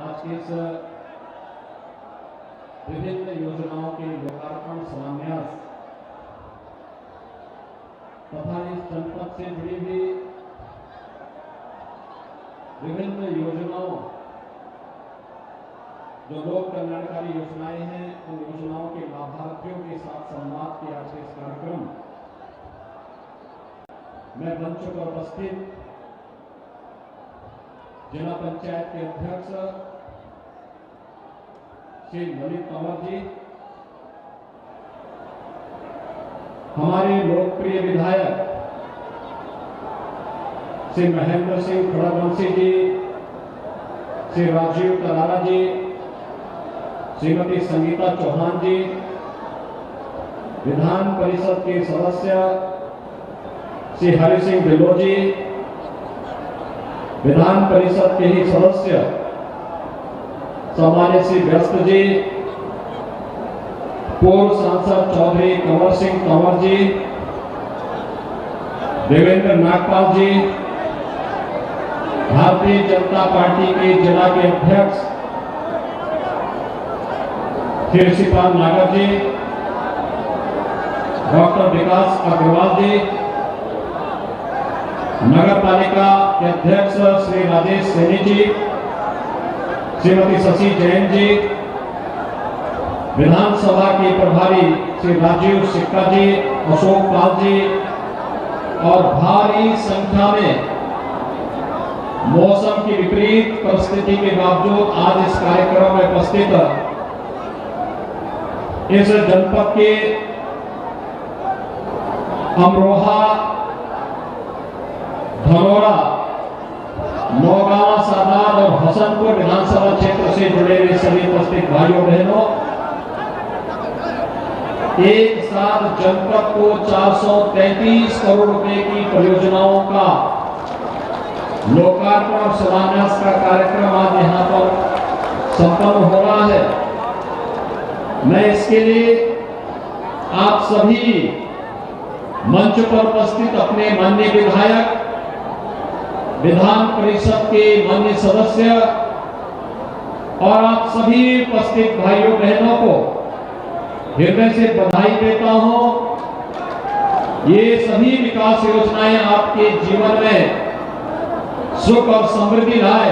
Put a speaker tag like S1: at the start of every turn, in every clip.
S1: आज के इस विभिन्न योजनाओं के लोकार्पण शिलान्यास तथा इस जनपद से जुड़ी हुई विभिन्न योजनाओं जो लोक कल्याणकारी योजनाएं हैं उन योजनाओं के लाभार्थियों के साथ संवाद के आज के इस कार्यक्रम में मंच पर उपस्थित जिला पंचायत के अध्यक्ष श्री ललित कंवर जी, हमारे लोकप्रिय विधायक श्री महेंद्र सिंह खड़गवंशी जी, श्री राजीव तरारा जी, श्रीमती संगीता चौहान जी, विधान परिषद के सदस्य श्री हरि सिंह ढिल्लों जी, विधान परिषद के ही सदस्य सम्मानित श्री व्यस्त जी, पूर्व सांसद चौधरी कंवर सिंह तंवर जी, देवेंद्र नागपाल जी, भारतीय जनता पार्टी के जिला के अध्यक्ष शीर्षपाल नागर जी, डॉक्टर विकास अग्रवाल जी, नगर पालिका के अध्यक्ष श्री राजेश सैनी जी, श्रीमती शशि जैन जी, विधानसभा के प्रभारी श्री राजीव सिक्का जी, अशोक पाल जी और भारी संख्या में मौसम की विपरीत परिस्थिति के बावजूद आज इस कार्यक्रम में उपस्थित इस जनपद के अमरोहा, धनौरा, नौगांव, सादात और हसनपुर विधानसभा क्षेत्र से जुड़े हुए सभी उपस्थित भाइयों बहनों, एक साथ जनपद को 433 करोड़ रुपए की परियोजनाओं का लोकार्पण और शिलान्यास का कार्यक्रम आज यहां पर संपन्न हो रहा है। मैं इसके लिए आप सभी मंच पर उपस्थित अपने माननीय विधायक, विधान परिषद के माननीय सदस्य और आप सभी उपस्थित भाइयों बहनों को हृदय से बधाई देता हूं। ये सभी विकास योजनाएं आपके जीवन में सुख और समृद्धि लाए,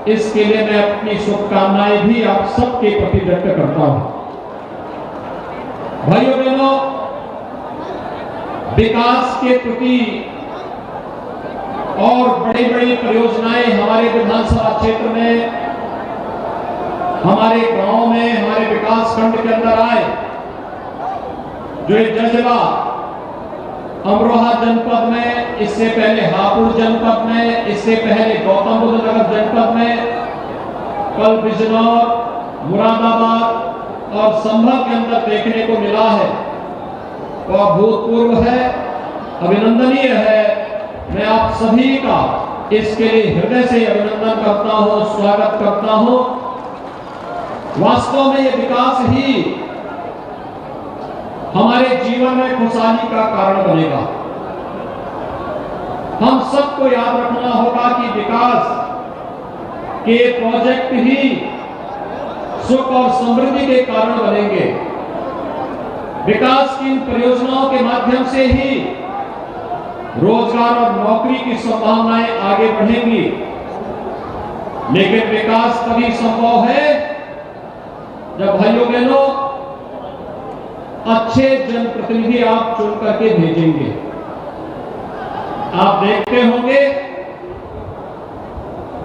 S1: इसके लिए मैं अपनी शुभकामनाएं भी आप सबके प्रति व्यक्त करता हूं। भाइयों बहनों, विकास के प्रति और बड़ी बड़ी परियोजनाएं हमारे विधानसभा क्षेत्र में, हमारे गांव में, हमारे विकास खंड के अंदर आए, जो जजवा अमरोहा जनपद में, इससे पहले हापुड़ जनपद में, इससे पहले गौतम बुद्ध नगर जनपद में, कल बिजनौर, मुरादाबाद और संभल के अंदर देखने को मिला है, वह अभूतपूर्व है, अभिनंदनीय है। मैं आप सभी का इसके लिए हृदय से अभिनंदन करता हूं, स्वागत करता हूं। वास्तव में यह विकास ही हमारे जीवन में खुशहाली का कारण बनेगा। हम सबको याद रखना होगा कि विकास के प्रोजेक्ट ही सुख और समृद्धि के कारण बनेंगे। विकास की इन परियोजनाओं के माध्यम से ही रोजगार और नौकरी की संभावनाएं आगे बढ़ेंगी। लेकिन विकास तभी संभव है जब भाइयों बहनों अच्छे जनप्रतिनिधि आप चुन करके भेजेंगे। आप देखते होंगे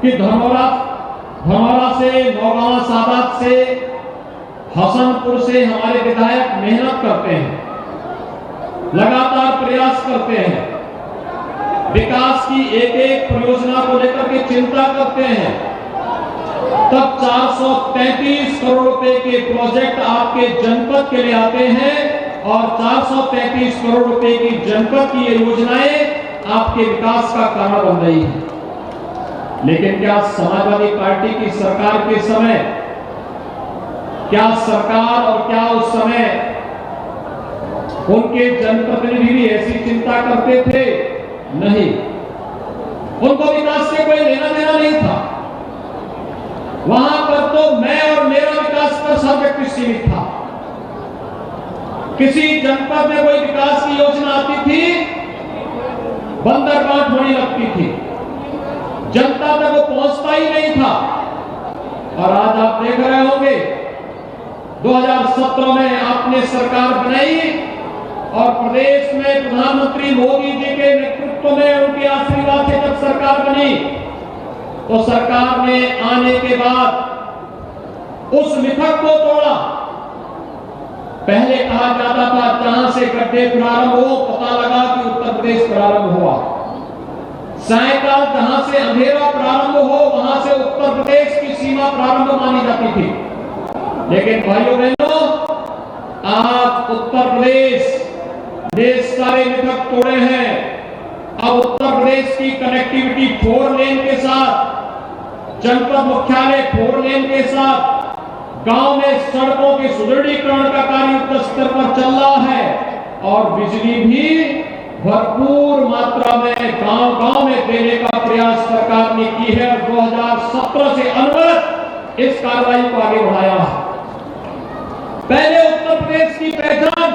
S1: कि धनौरा से, नौगांव, सादात से, हसनपुर से हमारे विधायक मेहनत करते हैं, लगातार प्रयास करते हैं, विकास की एक एक परियोजना को लेकर के चिंता करते हैं। तब 433 करोड़ रुपए के प्रोजेक्ट आपके जनपद के लिए आते हैं और 433 करोड़ रुपए की जनपद की ये योजनाएं आपके विकास का कारण बन रही है। लेकिन क्या समाजवादी पार्टी की सरकार के समय, क्या सरकार और क्या उस समय उनके जनप्रतिनिधि भी ऐसी चिंता करते थे? नहीं, उनको विकास से कोई लेना देना नहीं था। वहां पर तो मैं और मेरा विकास पर सब्जेक्ट सीमित था। किसी जनपद में कोई विकास की योजना आती थी, बंदरगांठ होने लगती थी, जनता तक वो पहुंचता ही नहीं था। और आज आप देख रहे होंगे 2017 में आपने सरकार बनाई और प्रदेश में प्रधानमंत्री मोदी जी के नेतृत्व में उनके आशीर्वाद से जब सरकार बनी तो सरकार ने आने के बाद उस मिथक को तोड़ा। पहले कहा जाता था जहां से गड्ढे प्रारंभ हो पता लगा कि उत्तर प्रदेश प्रारंभ हुआ, सायकाल जहां से अंधेरा प्रारंभ हो वहां से उत्तर प्रदेश की सीमा प्रारंभ मानी जाती थी। लेकिन भाइयों बहनों, आज उत्तर प्रदेश ने सारे मिथक तोड़े हैं। अब उत्तर प्रदेश की कनेक्टिविटी 4 लेन के साथ, जनपद मुख्यालय 4 लेन के साथ, गांव में सड़कों के सुदृढ़ीकरण का कार्य युद्ध स्तर पर चल रहा है और बिजली भी भरपूर मात्रा में गांव-गांव में देने का प्रयास सरकार ने की है। 2017 से अनवरत इस कार्रवाई को आगे बढ़ाया है। पहले उत्तर प्रदेश की पहचान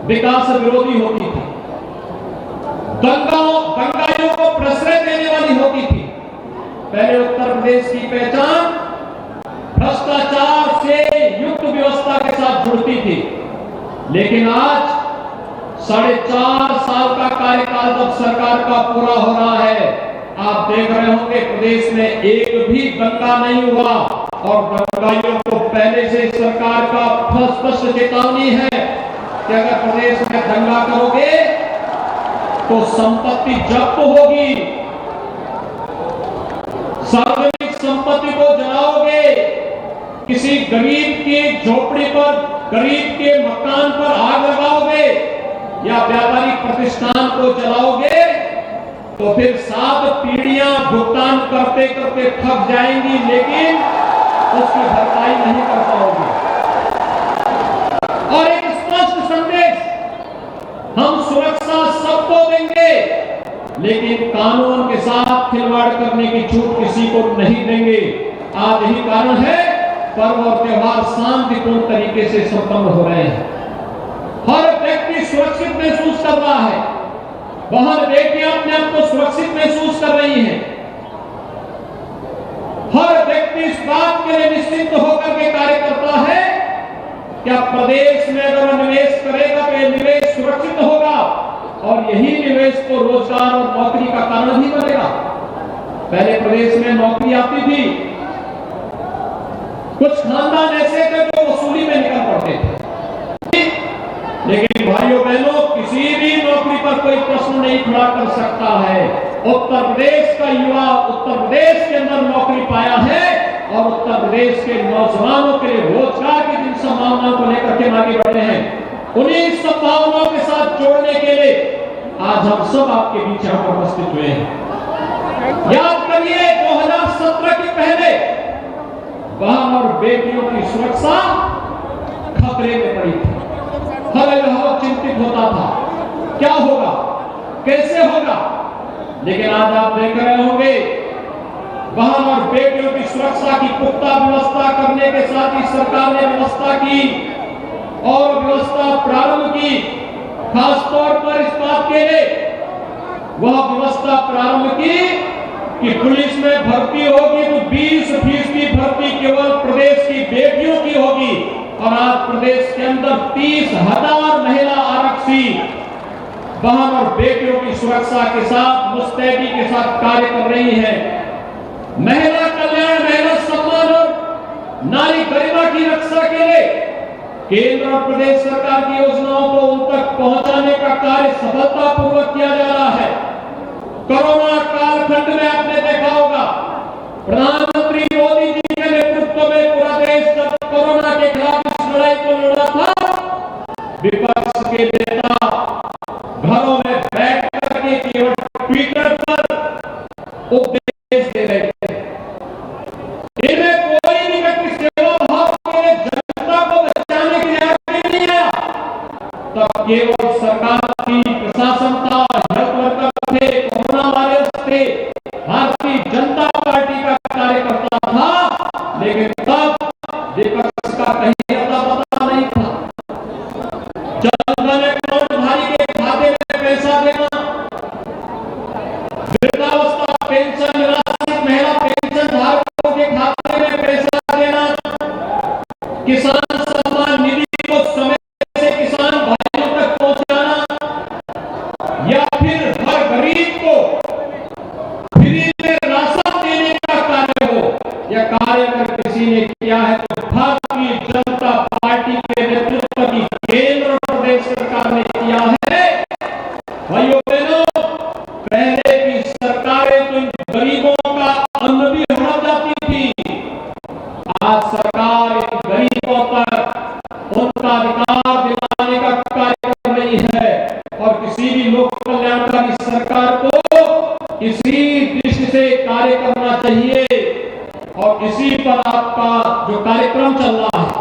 S1: विकास विरोधी होती थी, दंगाइयों को प्रश्रय देने वाली होती थी। पहले उत्तर प्रदेश की पहचान भ्रष्टाचार से युक्त व्यवस्था के साथ जुड़ती थी। लेकिन आज 4.5 साल का कार्यकाल जब सरकार का पूरा हो रहा है, आप देख रहे होंगे प्रदेश में एक भी दंगा नहीं हुआ और दंगाइयों को पहले से सरकार का स्पष्ट चेतावनी है कि अगर प्रदेश में दंगा करोगे तो संपत्ति जब्त होगी, सार्वजनिक संपत्ति को जलाओगे, किसी गरीब की झोपड़ी पर, गरीब के मकान पर आग लगाओगे या व्यापारिक प्रतिष्ठान को जलाओगे तो फिर 7 पीढ़ियां भुगतान करते करते थक जाएंगी, लेकिन उसकी भरपाई नहीं कर पाओगे। और एक स्पष्ट संदेश, हम सुरक्षा सबको देंगे लेकिन कानून के साथ खिलवाड़ करने की छूट किसी को नहीं देंगे। आज यही कारण है पर्व और त्योहार शांतिपूर्ण तरीके से संपन्न हो रहे हैं। हर व्यक्ति सुरक्षित महसूस कर रहा है, बहन बेटियां अपने आप को सुरक्षित महसूस कर रही हैं। हर व्यक्ति इस बात के लिए निश्चित होकर के कार्य करता है क्या प्रदेश में अगर निवेश करेगा तो यह निवेश सुरक्षित होगा और यही निवेश को रोजगार और नौकरी का कारण भी बनेगा। पहले प्रदेश में नौकरी आती थी, कुछ खानदान ऐसे थे जो वसूली में निकल पड़ते थे, लेकिन भाइयों बहनों किसी भी नौकरी पर कोई प्रश्न नहीं खड़ा कर सकता है। उत्तर प्रदेश का युवा उत्तर प्रदेश के अंदर नौकरी पाया है और उत्तर प्रदेश के नौजवानों के लिए रोजगार की जिन संभावनाओं को लेकर के आगे बढ़ रहे हैं, उन्हीं संभावनाओं के साथ जोड़ने के लिए आज हम सब आपके बीच यहां पर उपस्थित हुए हैं। याद करिए 2017 के पहले बहन और बेटियों की सुरक्षा खतरे में पड़ी थी। हर बहुत चिंतित होता था क्या होगा, कैसे होगा। लेकिन आज आप देख रहे होंगे बहन और बेटियों की सुरक्षा की पुख्ता व्यवस्था करने के साथ ही सरकार ने व्यवस्था की और व्यवस्था प्रारंभ की। खास तौर पर इस बात के लिए वह व्यवस्था प्रारंभ की कि पुलिस में भर्ती होगी तो 20% भर्ती केवल प्रदेश की बेटियों की होगी और आज प्रदेश के अंदर 30,000 महिला आरक्षी बहन और बेटियों की सुरक्षा के साथ मुस्तैदी के साथ कार्य कर रही है। महिला कल्याण, महिला सम्मान और नारी गरिमा की रक्षा के लिए केंद्र और प्रदेश सरकार की योजनाओं को उन तक पहुंचाने का कार्य सफलतापूर्वक किया जा रहा है। कोरोना कालखंड में आपने देखा होगा प्रधानमंत्री मोदी जी के नेतृत्व में पूरा देश जब कोरोना के खिलाफ इस लड़ाई को लड़ रहा था, विपक्ष के नेता घरों में बैठ करके केवल ट्विटर पर उपदेश दे रहे थे। इनमें कोई भी व्यक्ति सेवा भाव के लिए जनता को बचाने के लिए आगे नहीं आया। तब केवल सरकार की प्रशासन था, हेल्थ वर्कर थे, कोरोना वायरस थे, भारतीय जनता पार्टी का कार्यकर्ता था किया है तो भारतीय जनता पार्टी के नेतृत्व की केंद्र और प्रदेश सरकार ने किया है। भाइयों बहनों, पहले की सरकारें तो इन गरीबों का अन्न भी हड़प जाती थी। आज सरकार इन गरीबों तक उनका अधिकार दिलाने का कार्य कर रही है और किसी भी लोक कल्याणकारी सरकार को इसी दृष्टि से कार्य करना चाहिए और इसी पर आपका जो कार्यक्रम चल रहा है,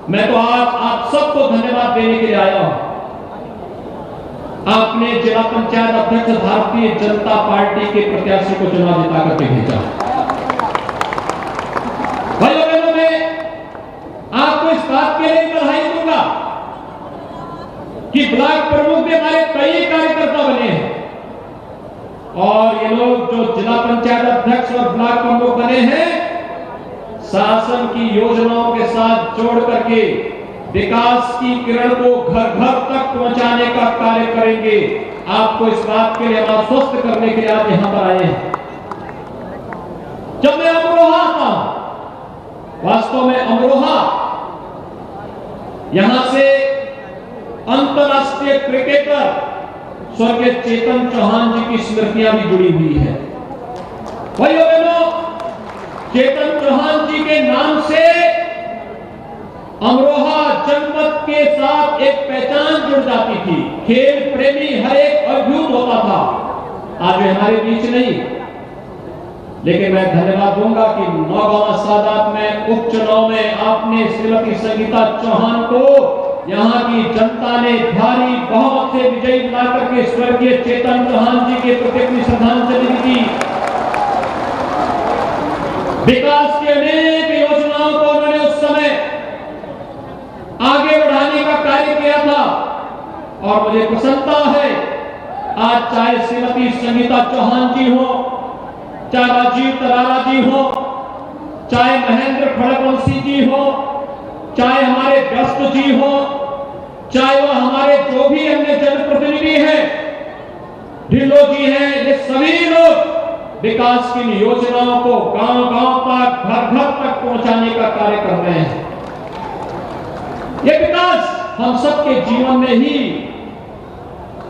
S1: मैं तो आज आप सबको धन्यवाद देने के लिए आया हूं। आपने जिला पंचायत अध्यक्ष भारतीय जनता पार्टी के प्रत्याशी को चुनाव जिता करके भेजा। भाइयों बहनों, मैं आपको इस बात के लिए बधाई दूंगा कि ब्लॉक प्रमुख भी हमारे कई कार्यकर्ता बने हैं और ये लोग जो जिला पंचायत अध्यक्ष और ब्लॉक प्रमुख बने हैं, शासन की योजनाओं के साथ जोड़ करके विकास की किरण को घर घर तक पहुंचाने का कार्य करेंगे। आपको इस बात के लिए हम आश्वस्त करने के लिए आज यहां पर आए हैं। जब मैं अमरोहा था, वास्तव में अमरोहा यहां से अंतरराष्ट्रीय क्रिकेटर स्वर्गीय चेतन चौहान जी की स्मृतियां भी जुड़ी हुई है। भाइयों बहनों, चेतन चौहान जी के नाम से अमरोहा जनपद के साथ एक पहचान जुड़ जाती थी। खेल प्रेमी हर एक अद्भुत होता था। आज वे हमारे बीच नहीं, लेकिन मैं धन्यवाद दूंगा कि नौगांव सादात में उपचुनाव में आपने श्रीमती संगीता चौहान को यहां की जनता ने भारी बहुमत से विजयी बनाकर के स्वर्गीय चेतन चौहान जी के प्रति अपनी श्रद्धांजलि दी। विकास की अनेक योजनाओं को उन्होंने उस समय आगे बढ़ाने का कार्य किया था और मुझे प्रसन्नता है आज चाहे श्रीमती संगीता चौहान जी हो, चाहे राजीव तरारा जी हो, चाहे महेंद्र खड़गवंशी जी हो, चाहे हमारे व्यस्त जी हो, चाहे वह हमारे जो भी अन्य जनप्रतिनिधि हैं, ढिल्लो जी हैं, ये सभी लोग विकास की योजनाओं को गांव-गांव तक, घर-घर तक पहुंचाने का कार्य कर रहे हैं। यह विकास हम सबके जीवन में ही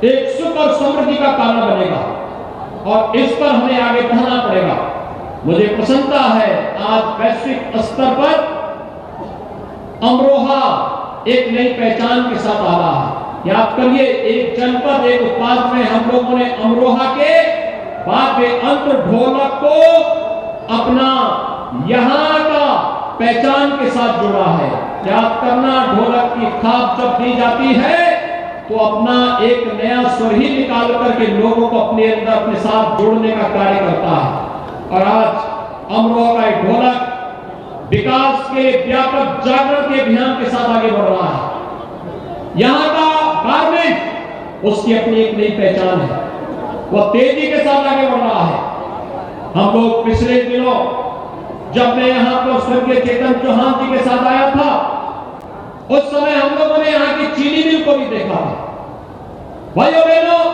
S1: एक सुख और समृद्धि का कारण बनेगा और इस पर हमें आगे बढ़ना पड़ेगा। मुझे प्रसन्नता है आज वैश्विक स्तर पर अमरोहा एक नई पहचान के साथ आ रहा है। याद करिए, एक जनपद एक उत्पाद में हम लोगों ने अमरोहा के वाद्य यंत्र ढोलक को अपना यहां का पहचान के साथ जोड़ा है। याद करना, ढोलक की थाप जब दी जाती है तो अपना एक नया स्वर ही निकाल करके लोगों को अपने अंदर अपने साथ जोड़ने का कार्य करता है। और आज अमरोहा का ढोलक विकास के व्यापक जागरण के अभियान के साथ आगे बढ़ रहा है। यहाँ का गारमेंट उसकी अपनी एक नई पहचान है, वह तेजी के साथ आगे बढ़ रहा है। हम लोग पिछले दिनों जब मैं यहाँ पर स्वर्गीय चेतन चौहान जी के साथ आया था, उस समय हम लोगों ने यहाँ की चीनी मिल को भी देखा था। भाइयों बहनों,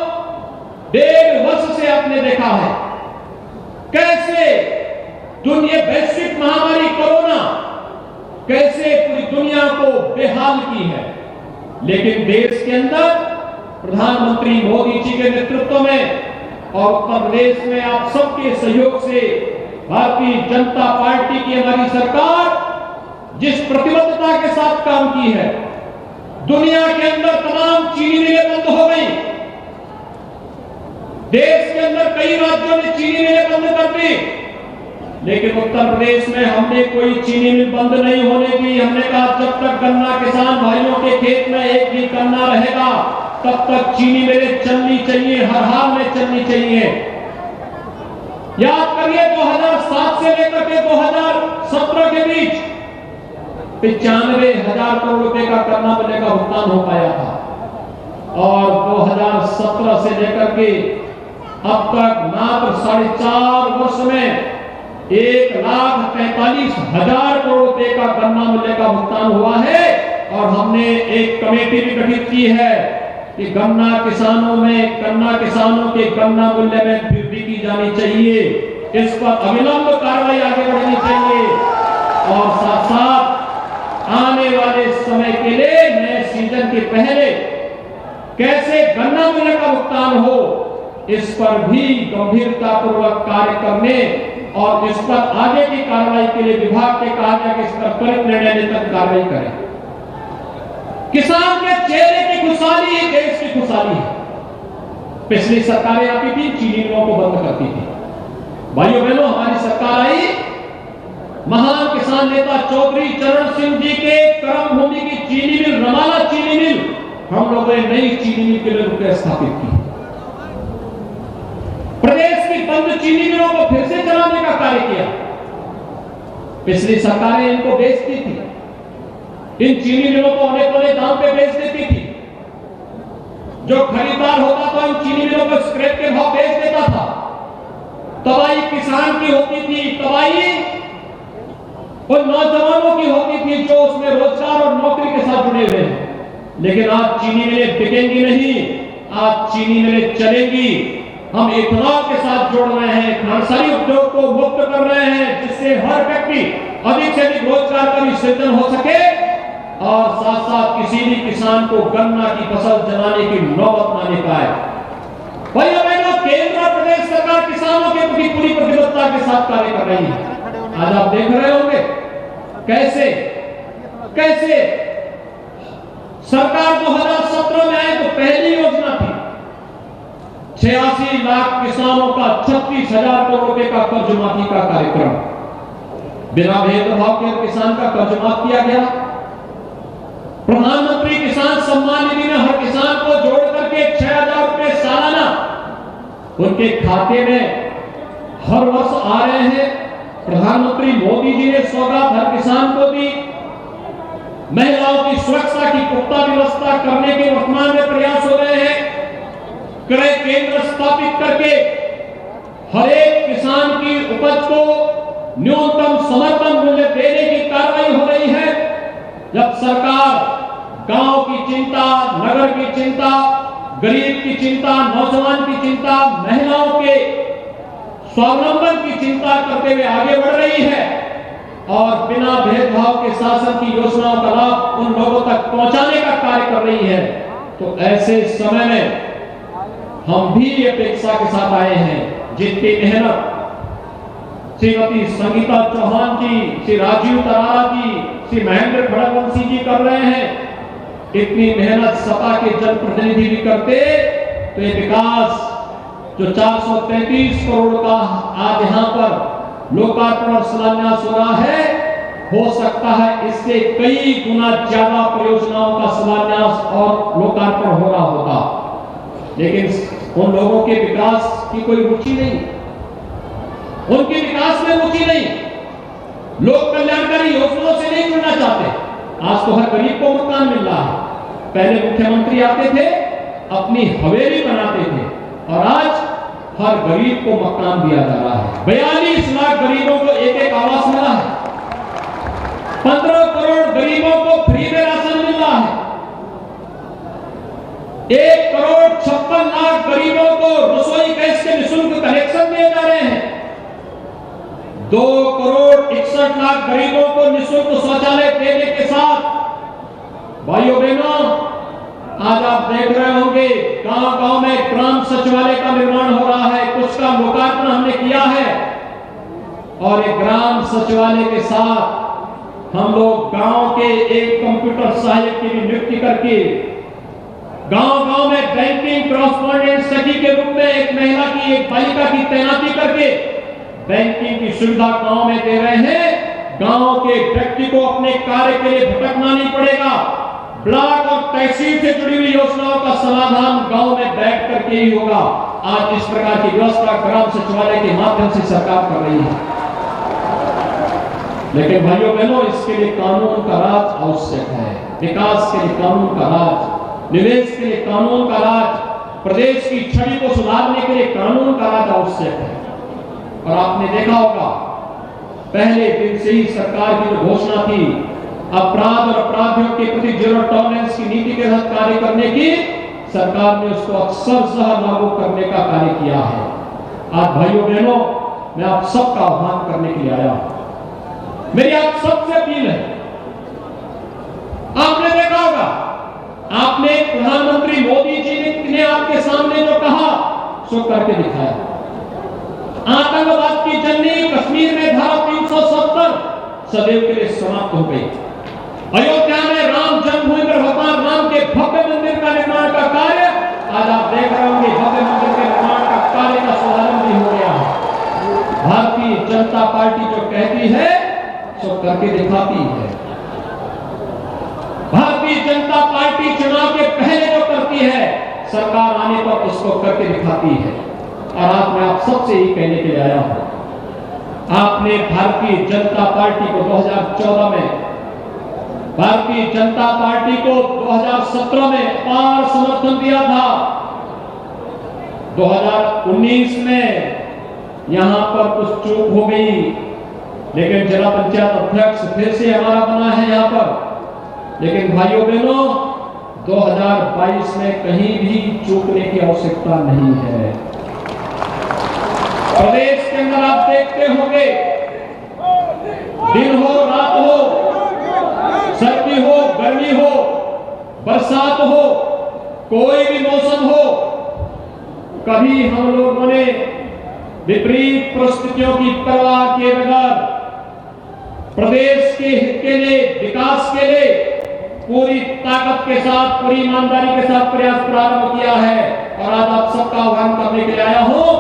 S1: 1.5 वर्ष से आपने देखा है कैसे दुनिया वैश्विक महामारी कोरोना कैसे पूरी दुनिया को बेहाल की है, लेकिन देश के अंदर प्रधानमंत्री मोदी जी के नेतृत्व में और उत्तर प्रदेश में आप सबके सहयोग से भारतीय जनता पार्टी की हमारी सरकार जिस प्रतिबद्धता के साथ काम की है, दुनिया के अंदर तमाम चीनी मिलें बंद हो गई। देश के अंदर कई राज्यों ने चीनी मिलें बंद कर दी, लेकिन उत्तर प्रदेश में हमने कोई चीनी मिल बंद नहीं होने दी। हमने कहा जब तक गन्ना किसान भाइयों के खेत में एक भी गन्ना रहेगा तब तक चीनी मिलें चलनी चाहिए, हर हाल में चलनी चाहिए। याद करिए 2007 से लेकर के 2017 के बीच 95,000 करोड़ रुपए का गन्ना मिले का भुगतान हो पाया था और 2017 से लेकर के अब तक मात्र 4.5 वर्ष में 1,43,000 करोड़ रुपए का गन्ना मूल्य का भुगतान हुआ है। और हमने एक कमेटी भी गठित की है कि गन्ना किसानों के गन्ना मूल्य में वृद्धि की जानी चाहिए, इस पर अविलंब कार्रवाई आगे बढ़नी चाहिए और साथ भुगतान हो, इस पर भी गंभीरता पूर्वक कार्य करने और इस पर आगे की कार्रवाई के लिए विभाग के कहा गया कि इस पर त्वरित निर्णय लेकर कार्रवाई करें। किसान के चेहरे की खुशहाली ही देश की खुशहाली है। पिछली सरकारें आती थी, चीनी मिलों को बंद करती थी। भाइयों बहनों, हमारी सरकार आई, महान किसान नेता चौधरी चरण सिंह जी के कर्मभूमि की चीनी मिल, रमाला चीनी मिल, हम लोगों ने नई चीनी मिल के लिए स्थापित की। प्रदेश की बंद चीनी मिलों को फिर से चलाने का कार्य किया। पिछली सरकारें इनको बेचती थी, इन चीनी मिलों को औने पौने दाम पे बेच देती थी। जो खरीदार होता था इन चीनी मिलों को स्क्रैप के भाव बेच देता था। तबाही किसान की होती थी, तबाही उन नौजवानों की होती थी जो उसमें रोजगार और नौकरी के साथ जुड़े हुए हैं। लेकिन आज चीनी मिलें बिकेंगी नहीं, आज चीनी मिलें चलेंगी। हम इथेनॉल के साथ जोड़ रहे हैं, खानसारी उद्योग को मुक्त कर रहे हैं, जिससे हर व्यक्ति अधिक से अधिक रोजगार का भी सृजन हो सके और साथ साथ किसी भी किसान को गन्ना की फसल जलाने की नौबत ना ले पाए। भाइयों बहनों, केंद्र और प्रदेश सरकार किसानों के प्रति पूरी प्रतिबद्धता के साथ कार्य कर रही है। आज आप देख रहे होंगे कैसे कैसे सरकार 2017 में आई तो पहली योजना थी 86 लाख किसानों का 36,000 करोड़ रुपए का कर्ज माफी का कार्यक्रम। बिना भेदभाव के किसान का कर्ज माफ किया गया। प्रधानमंत्री किसान सम्मान निधि में हर किसान को जोड़ करके 6,000 रुपए सालाना उनके खाते में हर वर्ष आ रहे हैं। प्रधानमंत्री मोदी जी ने सौगात हर किसान को दी। महिलाओं की सुरक्षा की पुख्ता व्यवस्था करने के वर्तमान में प्रयास हो रहे हैं। क्रय केंद्र स्थापित करके हर एक किसान की उपज को न्यूनतम समर्थन मूल्य देने की कार्रवाई हो रही है। जब सरकार गांव की चिंता, नगर की चिंता, गरीब की चिंता, नौजवान की चिंता, महिलाओं के स्वावलंबन की चिंता करते हुए आगे बढ़ रही है और बिना भेदभाव के शासन की योजनाओं का लाभ उन लोगों तक पहुंचाने का कार्य कर रही है, तो ऐसे समय में हम भी अपेक्षा के साथ आए हैं जिनकी मेहनत श्रीमती संगीता चौहान जी, श्री राजीव तरारा जी, श्री महेंद्र खड़गवंशी जी कर रहे हैं। इतनी मेहनत सपा के जनप्रतिनिधि भी करते तो ये विकास जो 433 करोड़ का आज यहाँ पर लोकार्पण और शिलान्यास हो रहा है, हो सकता है इससे कई गुना ज्यादा परियोजनाओं का शिलान्यास और लोकार्पण हो रहा होता। लेकिन उन लोगों के विकास की कोई रुचि नहीं, उनके विकास में रुचि नहीं, लोक कल्याणकारी योजनाओं से नहीं जुड़ना चाहते। आज तो हर गरीब को मकान मिल रहा है। पहले मुख्यमंत्री आते थे, अपनी हवेली बनाते थे और आज हर गरीब को मकान दिया जा रहा है। 42 लाख गरीबों को एक एक आवास मिला है। 15 करोड़ गरीबों को फ्री में राशन मिल रहा है। 1 करोड़ 56 लाख गरीबों को रसोई गैस के निःशुल्क कनेक्शन दिए जा रहे हैं। 2 करोड़ 61 लाख गरीबों को निःशुल्क शौचालय देने के साथ भाइयों बहनों, आज आप देख रहे होंगे गांव-गांव में ग्राम सचिवालय का निर्माण हो रहा है। कुछ का लोकार्पण हमने किया है और एक ग्राम सचिवालय के साथ हम लोग गांव के एक कंप्यूटर सहायक की भी नियुक्ति करके गांव-गांव में बैंकिंग कॉरेस्पॉन्डेंट सखी के रूप में एक महिला की, एक बालिका की तैनाती करके बैंकिंग की सुविधा गांव में दे रहे हैं। गांव के व्यक्ति को अपने कार्य के लिए भटकना नहीं पड़ेगा। ब्लॉक और तहसील से जुड़ी हुई योजनाओं का समाधान गांव में बैठ करके ही होगा। आज इस प्रकार की व्यवस्था ग्राम सचिवालय के माध्यम से सरकार कर रही है। लेकिन भाइयों बहनों, इसके लिए कानून का राज आवश्यक है। विकास के लिए कानून का राज, निवेश के लिए कानून का राज, प्रदेश की छवि को सुधारने के लिए कानून का राज आवश्यक है। और आपने देखा होगा पहले दिन से ही सरकार की जो घोषणा थी अपराध और अपराधियों के प्रति जीरो टॉलरेंस की नीति के तहत कार्य करने की, सरकार ने उसको अक्षरशः लागू करने का कार्य किया है। आज भाइयों बहनों, मैं आप सबका आह्वान करने के लिए आया हूं। मेरी आप सबसे अपील है, आपने देखा होगा, आपने प्रधानमंत्री मोदी जी ने आपके सामने जो सो करके दिखाया। आतंकवाद की जननी कश्मीर में धारा 370 सदैव के लिए समाप्त हो गई। अयोध्या में राम जन्मभूमि पर भगवान राम के भव्य मंदिर का निर्माण का कार्य आज आप देख रहे होंगे, भव्य मंदिर के निर्माण का कार्य का शुभारंभ भी हो गया है। भारतीय जनता पार्टी जो कहती है सो करके दिखाती है। भारतीय जनता पार्टी चुनाव के पहले जो करती है सरकार आने पर उसको करके दिखाती है। और आज मैं आप सबसे ही कहने के लिए आया हूं, आपने भारतीय जनता पार्टी को 2014 में, भारतीय जनता पार्टी को 2017 में अपार समर्थन दिया था। 2019 में यहां पर कुछ चूक हो गई, लेकिन जिला पंचायत अध्यक्ष फिर से हमारा बना है यहां पर। लेकिन भाइयों बहनों, 2022 में कहीं भी चूकने की आवश्यकता नहीं है। प्रदेश के अंदर आप देखते होंगे, दिन हो रात हो, सर्दी हो गर्मी हो, बरसात हो, कोई भी मौसम हो, कभी हम लोगों ने विपरीत परिस्थितियों की परवाह किए बगैर प्रदेश के हित के लिए, विकास के लिए पूरी ताकत के साथ, पूरी ईमानदारी के साथ प्रयास प्रारंभ किया है। और आज आप सबका आह्वान करने के लिए आया हूं,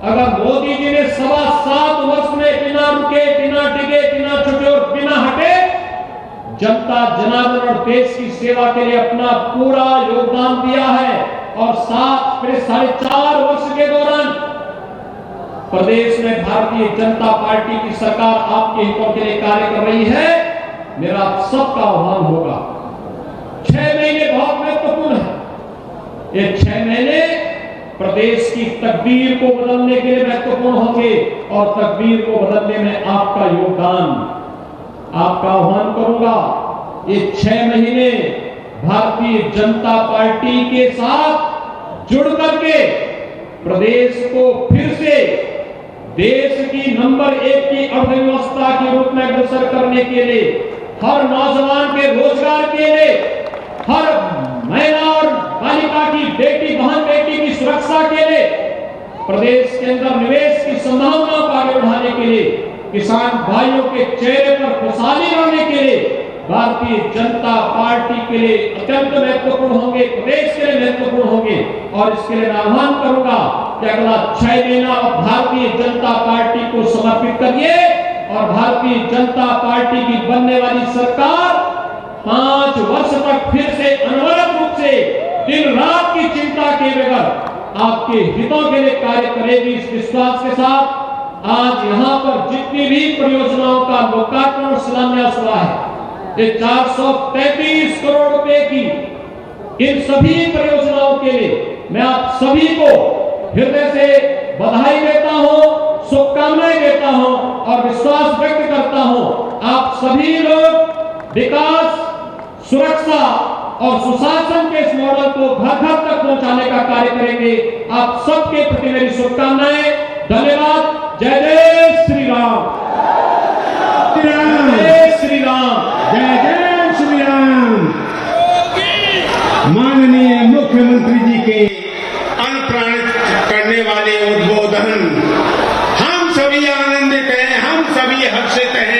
S1: अगर मोदी जी ने 7.25 वर्ष में बिना रुके, बिना डिगे, बिना छुटे और बिना हटे जनता जनार्दन और देश की सेवा के लिए अपना पूरा योगदान दिया है, और 4.5 वर्ष के दौरान प्रदेश में भारतीय जनता पार्टी की सरकार आपके हितों के लिए कार्य कर रही है, मेरा आप सबका आह्वान होगा। 6 महीने बहुत महत्वपूर्ण है। ये 6 महीने प्रदेश की तकदीर को बदलने के लिए महत्वपूर्ण होंगे, और तकदीर को बदलने में आपका योगदान, आपका आह्वान करूंगा। ये 6 महीने भारतीय जनता पार्टी के साथ जुड़ करके प्रदेश को फिर से देश की नंबर 1 की अर्थव्यवस्था के रूप में अग्रसर करने के लिए, हर नौजवान के रोजगार के लिए, हर महिला और बालिका की, बेटी बहन बेटी की सुरक्षा के लिए, प्रदेश के अंदर निवेश की संभावनाओं को आगे बढ़ाने के लिए, किसान भाइयों के चेहरे पर खुशहाली लाने के लिए भारतीय जनता पार्टी के लिए अत्यंत महत्वपूर्ण होंगे, प्रदेश के लिए महत्वपूर्ण होंगे। और इसके लिए मैं आह्वान करूंगा कि अगला 6 महीना भारतीय जनता पार्टी को समर्पित करिए, और भारतीय जनता पार्टी की बनने वाली सरकार 5 वर्ष तक फिर से अनवरत रूप से दिन रात की चिंता के बगैर आपके हितों के लिए कार्य करेगी। इस विश्वास के साथ आज यहाँ पर जितनी भी परियोजनाओं का लोकार्पण और शिलान्यास हुआ है, ये 433 करोड़ रुपए की इन सभी परियोजनाओं के लिए मैं आप सभी को हृदय से बधाई देता हूं, शुभकामनाएं देता हूं और विश्वास व्यक्त करता हूं, आप सभी लोग विकास, सुरक्षा और सुशासन के इस मॉडल को घर घर तक पहुंचाने का कार्य करेंगे। आप सबके प्रति मेरी शुभकामनाएं। धन्यवाद। जय जय श्री राम। जय श्री राम।
S2: जय जय श्री राम। माननीय मुख्यमंत्री जी के अनुप्राणित करने वाले उद्बोधन हम सभी आनंदित हैं, हम सभी हर्षित हैं।